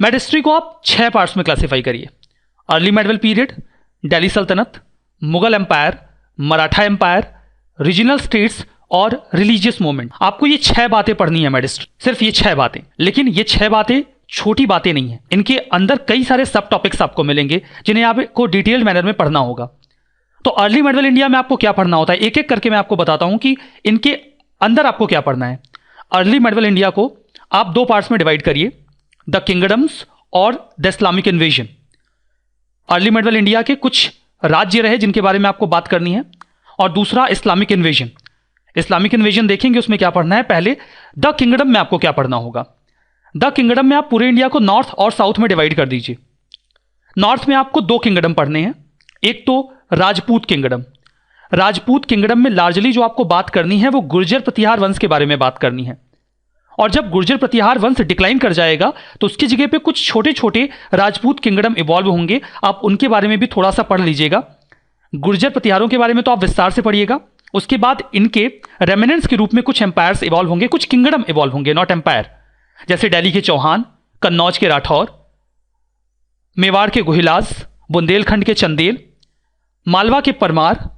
Mad history को आप 6 parts में क्लासिफाई करिए। अर्ली मेडवल पीरियड, दिल्ली सल्तनत, Mughal empire, Maratha empire, regional states और रिलीजियस मूवमेंट। आपको ये 6 बातें पढ़नी है मैड हिस्ट्री, सिर्फ ये 6 बातें। लेकिन ये 6 बातें छोटी बातें नहीं है, इनके अंदर कई सारे सब टॉपिक्स आपको मिलेंगे जिन्हें आपको डिटेल्ड मैनर में पढ़ना होगा। तो अर्ली मेडवल इंडिया में आपको क्या पढ़ना होता है, एक एक करके मैं आपको बताता हूं कि इनके अंदर आपको क्या पढ़ना है। अर्ली मेडवल इंडिया को आप 2 पार्ट्स में डिवाइड करिए, द किंगडम्स और the Islamic invasion. Early medieval India के कुछ राज्य रहे जिनके बारे में आपको बात करनी है, और दूसरा इस्लामिक इन्वेजन। इस्लामिक इन्वेजन देखेंगे, उसमें क्या पढ़ना है। पहले द किंगडम में आपको क्या पढ़ना होगा। द किंगडम में आप पूरे इंडिया को नॉर्थ और साउथ में डिवाइड कर दीजिए। नॉर्थ में आपको 2 किंगडम पढ़ने हैं, एक तो राजपूत किंगडम। राजपूत किंगडम में लार्जली जो आपको बात करनी है वो गुर्जर प्रतिहार वंश के बारे में बात करनी है। और जब गुर्जर प्रतिहार वंश डिक्लाइन कर जाएगा तो उसकी जगह पे कुछ छोटे छोटे राजपूत किंगडम इवॉल्व होंगे, आप उनके बारे में भी थोड़ा सा पढ़ लीजिएगा। गुर्जर प्रतिहारों के बारे में तो आप विस्तार से पढ़िएगा। उसके बाद इनके रेमिनेंट्स के रूप में कुछ एम्पायर्स इवॉल्व होंगे, कुछ किंगडम इवॉल्व होंगे, नॉट एम्पायर, जैसे दिल्ली के चौहान, कन्नौज के राठौर, मेवाड़ के गुहिलाज, बुंदेलखंड के चंदेल, मालवा के परमार,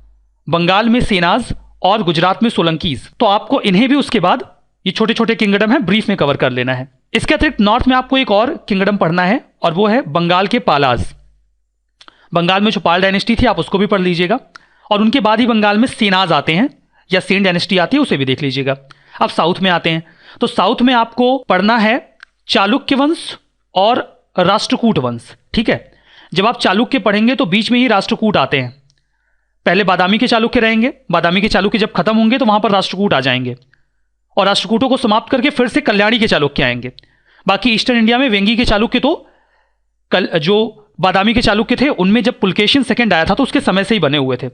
बंगाल में सेनाज और गुजरात में सोलंकीज। तो आपको इन्हें भी उसके बाद, ये छोटे छोटे किंगडम है, ब्रीफ में कवर कर लेना है। इसके अतिरिक्त नॉर्थ में आपको एक और किंगडम पढ़ना है और वो है बंगाल के पालाज। बंगाल में जो पाल डायनेस्टी थी आप उसको भी पढ़ लीजिएगा, और उनके बाद ही बंगाल में सेनाज आते हैं या सेन डायनेस्टी आती है, उसे भी देख लीजिएगा। अब साउथ में आते हैं, तो साउथ में आपको पढ़ना है चालुक्य वंश और राष्ट्रकूट वंश। ठीक है, जब आप चालुक्य पढ़ेंगे तो बीच में ही राष्ट्रकूट आते हैं। पहले बादामी के चालुक्य रहेंगे, बादामी के चालुक्य जब खत्म होंगे तो वहां पर राष्ट्रकूट आ जाएंगे, और राष्ट्रकूटों को समाप्त करके फिर से कल्याणी के चालुक्य आएंगे। बाकी ईस्टर्न इंडिया में वेंगी के चालुक्य तो जो बादामी के चालुक्य थे उनमें जब पुलकेशिन सेकंड आया था तो उसके समय से ही बने हुए थे।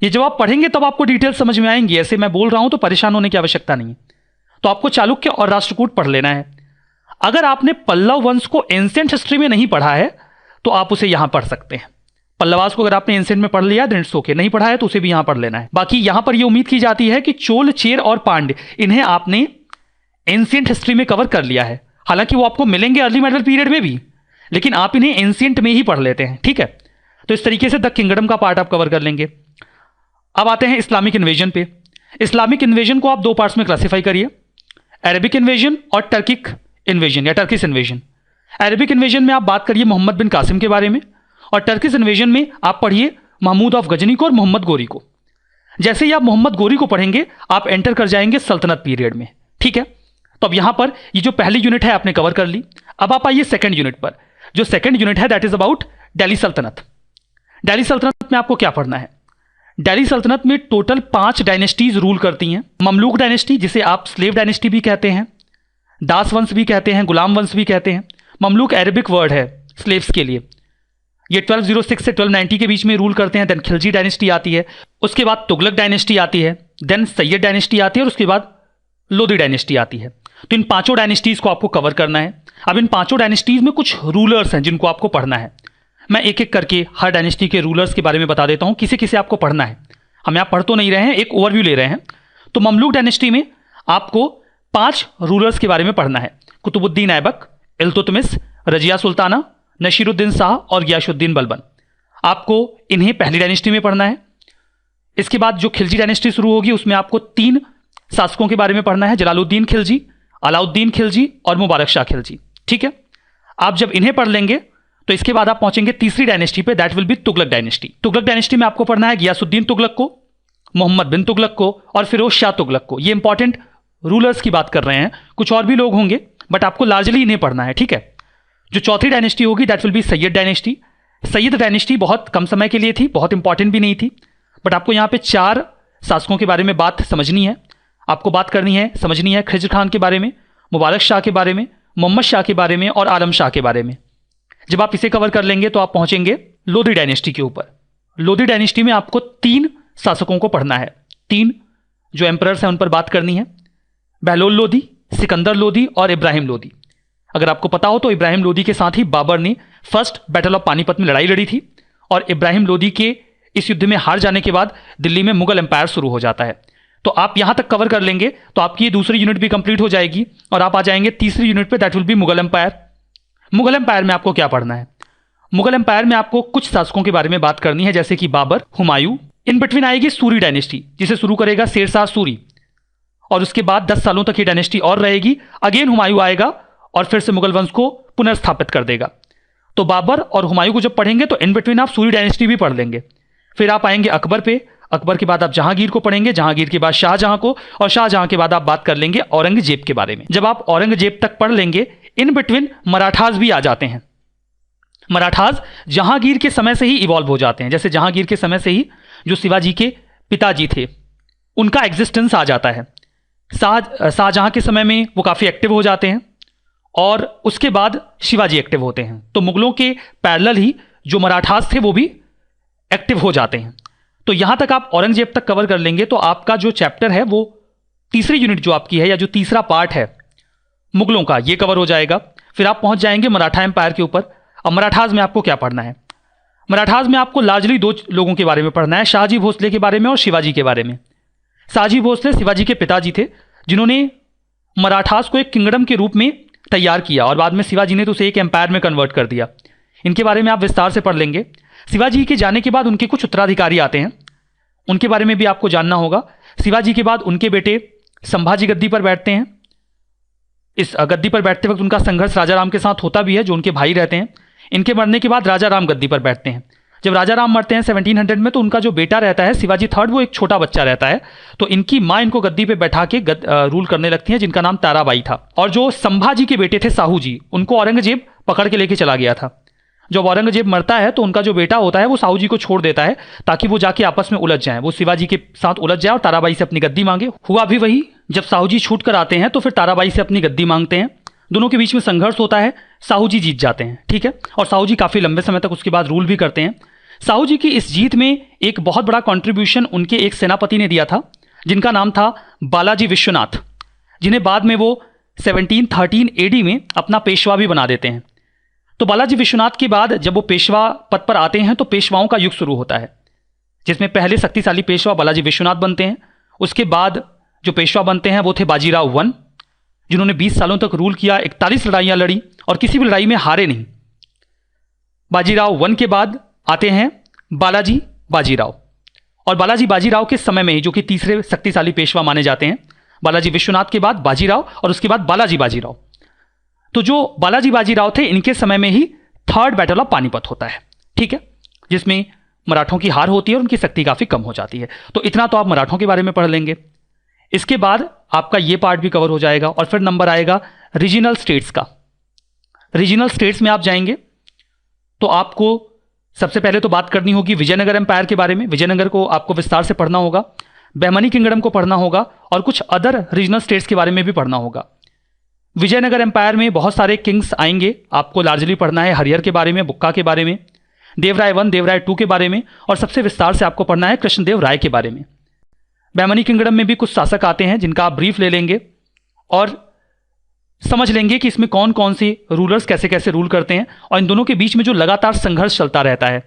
ये जब आप पढ़ेंगे तब आपको डिटेल समझ में आएंगी, ऐसे मैं बोल रहा हूं तो परेशान होने की आवश्यकता नहीं। तो आपको चालुक्य और राष्ट्रकूट पढ़ लेना है। अगर आपने पल्लव वंश को एंशिएंट हिस्ट्री में नहीं पढ़ा है तो आप उसे यहां पढ़ सकते हैं। पल्लवास को अगर आपने एंशिएंट में पढ़ लिया देन इट्स ओके, नहीं पढ़ा है तो उसे भी यहां पढ़ लेना है। बाकी यहां पर यह उम्मीद की जाती है कि चोल, चेर और पांड्य, इन्हें आपने एंशिएंट हिस्ट्री में कवर कर लिया है। हालांकि वो आपको मिलेंगे अर्ली मेडल पीरियड में भी, लेकिन आप इन्हें एंशिएंट में ही पढ़ लेते हैं। ठीक है, तो इस तरीके से द किंगडम का पार्ट आप कवर कर लेंगे। अब आते हैं इस्लामिक इन्वेजन पे। इस्लामिक इन्वेजन को आप 2 पार्ट्स में क्लासिफाई करिए, अरबिक इन्वेजन और टर्किक इन्वेजन या टर्किश इन्वेजन। अरबिक इन्वेजन में आप बात करिए मोहम्मद बिन कासिम के बारे में, और टर्किश इन्वेजन में आप पढ़िए महमूद ऑफ गजनी को और मोहम्मद गोरी को। जैसे ही आप मोहम्मद गोरी को पढ़ेंगे आप एंटर कर जाएंगे सल्तनत पीरियड में। ठीक है, तो अब यहां पर ये जो पहली यूनिट है आपने कवर कर ली। अब आप आइए सेकंड यूनिट पर। जो सेकंड यूनिट है दैट इज अबाउट दिल्ली सल्तनत। दिल्ली सल्तनत में आपको क्या पढ़ना है। दिल्ली सल्तनत में टोटल 5 डायनेस्टीज रूल करती हैं। ममलूक डायनेस्टी, जिसे आप स्लेव डायनेस्टी भी कहते हैं, दास वंश भी कहते हैं, गुलाम वंश भी कहते हैं। ममलूक अरबिक वर्ड है स्लेव्स के लिए। ये 1206 से 1290 के बीच में रूल करते हैं। देन खिलजी डायनेस्टी आती है, उसके बाद तुगलक डायनेस्टी आती है, देन सैयद डायनेस्टी आती है, और उसके बाद लोधी डायनेस्टी आती है। तो इन 5 डायनेस्टीज को आपको कवर करना है। अब इन 5 डायनेस्टीज में कुछ रूलर्स हैं जिनको आपको पढ़ना है। मैं एक एक करके हर डायनेस्टी के रूलर्स के बारे में बता देता हूं, किसे किसे आपको पढ़ना है। हम यहाँ पढ़ तो नहीं रहे हैं, एक ओवरव्यू ले रहे हैं। तो ममलूक डायनेस्टी में आपको 5 रूलर्स के बारे में पढ़ना है, कुतुबुद्दीन ऐबक, इल्तुतमिश, रजिया सुल्ताना, नसीरुद्दीन शाह और गियासुद्दीन बलबन। आपको इन्हें पहली डायनेस्टी में पढ़ना है। इसके बाद जो खिलजी डायनेस्टी शुरू होगी उसमें आपको 3 शासकों के बारे में पढ़ना है, जलालुद्दीन खिलजी, अलाउद्दीन खिलजी और मुबारक शाह खिलजी। ठीक है, आप जब इन्हें पढ़ लेंगे तो इसके बाद आप पहुंचेंगे तीसरी डायनेस्टी पे, that will B Tughlaq dynasty. Tughlaq dynasty में आपको पढ़ना है गियासुद्दीन तुगलक को, मोहम्मद बिन तुगलक को और फिरोज शाह तुगलक को। ये इंपॉर्टेंट रूलर्स की बात कर रहे हैं, कुछ और भी लोग होंगे बट आपको लार्जली इन्हें पढ़ना है। ठीक है, जो चौथी डायनेस्टी होगी that will B Syed dynasty. Syed dynasty बहुत कम समय के लिए थी, बहुत इंपॉर्टेंट भी नहीं थी, बट आपको यहाँ पे 4 शासकों के बारे में बात समझनी है, आपको बात करनी है, समझनी है। खिज्र खान के बारे में, मुबारक शाह के बारे में, मोहम्मद शाह के बारे में और आलम शाह के बारे में। जब आप इसे कवर कर लेंगे तो आप पहुंचेंगे लोधी डायनेस्टी के ऊपर। लोधी डायनेस्टी में आपको 3 शासकों को पढ़ना है, 3 जो एम्परर्स हैं उन पर बात करनी है, बहलोल लोधी, सिकंदर लोधी और इब्राहिम लोधी। अगर आपको पता हो तो इब्राहिम लोधी के साथ ही बाबर ने फर्स्ट बैटल ऑफ पानीपत में लड़ाई लड़ी थी, और इब्राहिम लोधी के इस युद्ध में हार जाने के बाद दिल्ली में मुगल एम्पायर शुरू हो जाता है। तो आप यहां तक कवर कर लेंगे तो आपकी ये दूसरी यूनिट भी कंप्लीट हो जाएगी, और आप आ जाएंगे तीसरी यूनिट पे, that will be Mughal empire. Mughal empire में आपको क्या पढ़ना है? मुगल एम्पायर में आपको कुछ शासकों के बारे में बात करनी है, जैसे कि बाबर, हुमायूं। इन बिटवीन आएगी सूरी डायनेस्टी, जिसे शुरू करेगा शेरशाह सूरी, और उसके बाद 10 सालों तक ये डायनेस्टी और रहेगी। अगेन हुमायूं आएगा और फिर से मुगल वंश को पुनर्स्थापित कर देगा। तो बाबर और हुमायूं को जब पढ़ेंगे तो इन बिटवीन आप सूरी डायनेस्टी भी पढ़ लेंगे। फिर आप आएंगे अकबर पे, अकबर के बाद आप जहांगीर को पढ़ेंगे, जहांगीर के बाद शाहजहां को, और शाहजहां के बाद आप बात कर लेंगे औरंगजेब के बारे में। जब आप औरंगजेब तक पढ़ लेंगे, इन बिटवीन मराठास भी आ जाते हैं। मराठास जहांगीर के समय से ही इवॉल्व हो जाते हैं। जैसे जहांगीर के समय से ही जो शिवाजी के पिताजी थे उनका एग्जिस्टेंस आ जाता है। शाहजहां के समय में वो काफ़ी एक्टिव हो जाते हैं और उसके बाद शिवाजी एक्टिव होते हैं। तो मुगलों के पैरेलल ही जो मराठास थे वो भी एक्टिव हो जाते हैं। तो यहां तक आप औरंगजेब तक कवर कर लेंगे तो आपका जो चैप्टर है वो तीसरी यूनिट जो आपकी है, या जो तीसरा पार्ट है मुगलों का, ये कवर हो जाएगा। फिर आप पहुंच जाएंगे मराठा एम्पायर के ऊपर। अब मराठास में आपको क्या पढ़ना है? मराठास में आपको लार्जली 2 लोगों के बारे में पढ़ना है, शाहजी भोसले के बारे में और शिवाजी के बारे में। शाहजी भोसले शिवाजी के पिताजी थे, जिन्होंने मराठास को एक किंगडम के रूप में तैयार किया और बाद में शिवाजी ने तो उसे एक एम्पायर में कन्वर्ट कर दिया। इनके बारे में आप विस्तार से पढ़ लेंगे। शिवाजी के जाने के बाद उनके कुछ उत्तराधिकारी आते हैं, उनके बारे में भी आपको जानना होगा। शिवाजी के बाद उनके बेटे संभाजी गद्दी पर बैठते हैं। इस गद्दी पर बैठते वक्त उनका संघर्ष राजा राम के साथ होता भी है, जो उनके भाई रहते हैं। इनके मरने के बाद राजा राम गद्दी पर बैठते हैं। जब राजा राम मरते हैं 1700 में, तो उनका जो बेटा रहता है शिवाजी थर्ड, वो एक छोटा बच्चा रहता है। तो इनकी माँ इनको गद्दी पे बैठा के रूल करने लगती है, जिनका नाम ताराबाई था। और जो संभाजी के बेटे थे साहू जी, उनको औरंगजेब पकड़ के लेके चला गया था। जब औरंगजेब मरता है तो उनका जो बेटा होता है वो साहू जी को छोड़ देता है, ताकि वो जाके आपस में उलझ जाए, वो शिवाजी के साथ उलझ जाए और ताराबाई से अपनी गद्दी मांगे। हुआ भी वही। जब साहू जी छूट कर आते हैं तो फिर ताराबाई से अपनी गद्दी मांगते हैं। दोनों के बीच में संघर्ष होता है, साहू जी जीत जाते हैं, ठीक है। और साहू जी काफ़ी लंबे समय तक उसके बाद रूल भी करते हैं। साहू जी की इस जीत में एक बहुत बड़ा कंट्रीब्यूशन उनके एक सेनापति ने दिया था, जिनका नाम था बालाजी विश्वनाथ, जिन्हें बाद में वो 1713 AD में अपना पेशवा भी बना देते हैं। तो बालाजी विश्वनाथ के बाद जब वो पेशवा पद पर आते हैं तो पेशवाओं का युग शुरू होता है, जिसमें पहले शक्तिशाली पेशवा बालाजी विश्वनाथ बनते हैं। उसके बाद जो पेशवा बनते हैं वो थे बाजीराव वन, जिन्होंने 20 सालों तक रूल किया, 41 लड़ाइयाँ लड़ी और किसी भी लड़ाई में हारे नहीं। बाजीराव वन के बाद आते हैं बालाजी बाजीराव, और बालाजी बाजीराव के समय में ही, जो कि तीसरे शक्तिशाली पेशवा माने जाते हैं, बालाजी विश्वनाथ के बाद बाजीराव और उसके बाद बालाजी बाजीराव। तो जो बालाजी बाजीराव थे, इनके समय में ही थर्ड बैटल ऑफ पानीपत होता है, ठीक है, जिसमें मराठों की हार होती है और उनकी शक्ति काफ़ी कम हो जाती है। तो इतना तो आप मराठों के बारे में पढ़ लेंगे। इसके बाद आपका ये पार्ट भी कवर हो जाएगा और फिर नंबर आएगा रीजनल स्टेट्स का। रीजनल स्टेट्स में आप जाएंगे तो आपको सबसे पहले तो बात करनी होगी विजयनगर एम्पायर के बारे में। विजयनगर को आपको विस्तार से पढ़ना होगा, बहमनी किंगडम को पढ़ना होगा और कुछ अदर रीजनल स्टेट्स के बारे में भी पढ़ना होगा। विजयनगर एम्पायर में बहुत सारे किंग्स आएंगे, आपको लार्जली पढ़ना है हरिहर के बारे में, बुक्का के बारे में, देवराय 1, देवराय 2 के बारे में, और सबसे विस्तार से आपको पढ़ना है कृष्णदेव राय के बारे में। बहमनी किंगडम में भी कुछ शासक आते हैं जिनका आप ब्रीफ ले लेंगे और समझ लेंगे कि इसमें कौन कौन से रूलर्स कैसे कैसे रूल करते हैं, और इन दोनों के बीच में जो लगातार संघर्ष चलता रहता है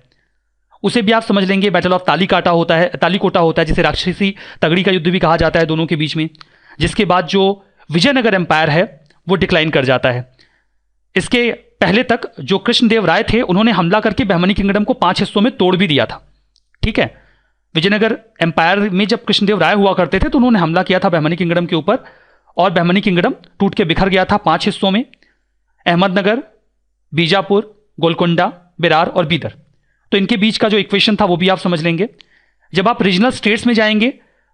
उसे भी आप समझ लेंगे। बैटल ऑफ तालीकोटा होता है, जिसे राक्षसी तगड़ी का युद्ध भी कहा जाता है दोनों के बीच में, जिसके बाद जो विजयनगर एम्पायर है वो डिक्लाइन कर जाता है। इसके पहले तक जो कृष्णदेव राय थे, उन्होंने हमला करके बहमनी किंगडम को 5 हिस्सों में तोड़ भी दिया था, ठीक है। विजयनगर एम्पायर में जब कृष्णदेव राय हुआ करते थे तो उन्होंने हमला किया था बहमनी किंगडम के ऊपर, और बहमनी किंगडम टूट के बिखर गया था 5 हिस्सों में, अहमदनगर, बीजापुर, गोलकोंडा, बेरार और बीदर। तो इनके बीच का जो इक्वेशन था वो भी आप समझ लेंगे। जब आप रीजनल स्टेट्स में जाएंगे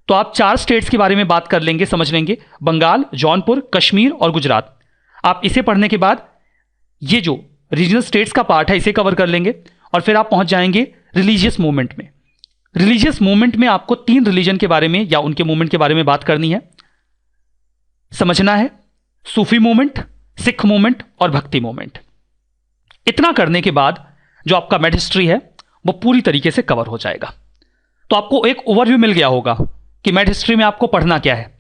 तो आप 4 स्टेट्स के बारे में बात कर लेंगे, समझ लेंगे, बंगाल, जौनपुर, कश्मीर और गुजरात। आप इसे पढ़ने के बाद ये जो रीजनल स्टेट्स का पार्ट है इसे कवर कर लेंगे और फिर आप पहुंच जाएंगे रिलीजियस मूवमेंट में। रिलीजियस मूवमेंट में आपको 3 रिलीजन के बारे में या उनके मूवमेंट के बारे में बात करनी है, समझना है, सूफी मूवमेंट, सिख मूवमेंट और भक्ति मूवमेंट। इतना करने के बाद जो आपका मैड हिस्ट्री है वो पूरी तरीके से कवर हो जाएगा। तो आपको एक ओवरव्यू मिल गया होगा कि मैड हिस्ट्री में आपको पढ़ना क्या है।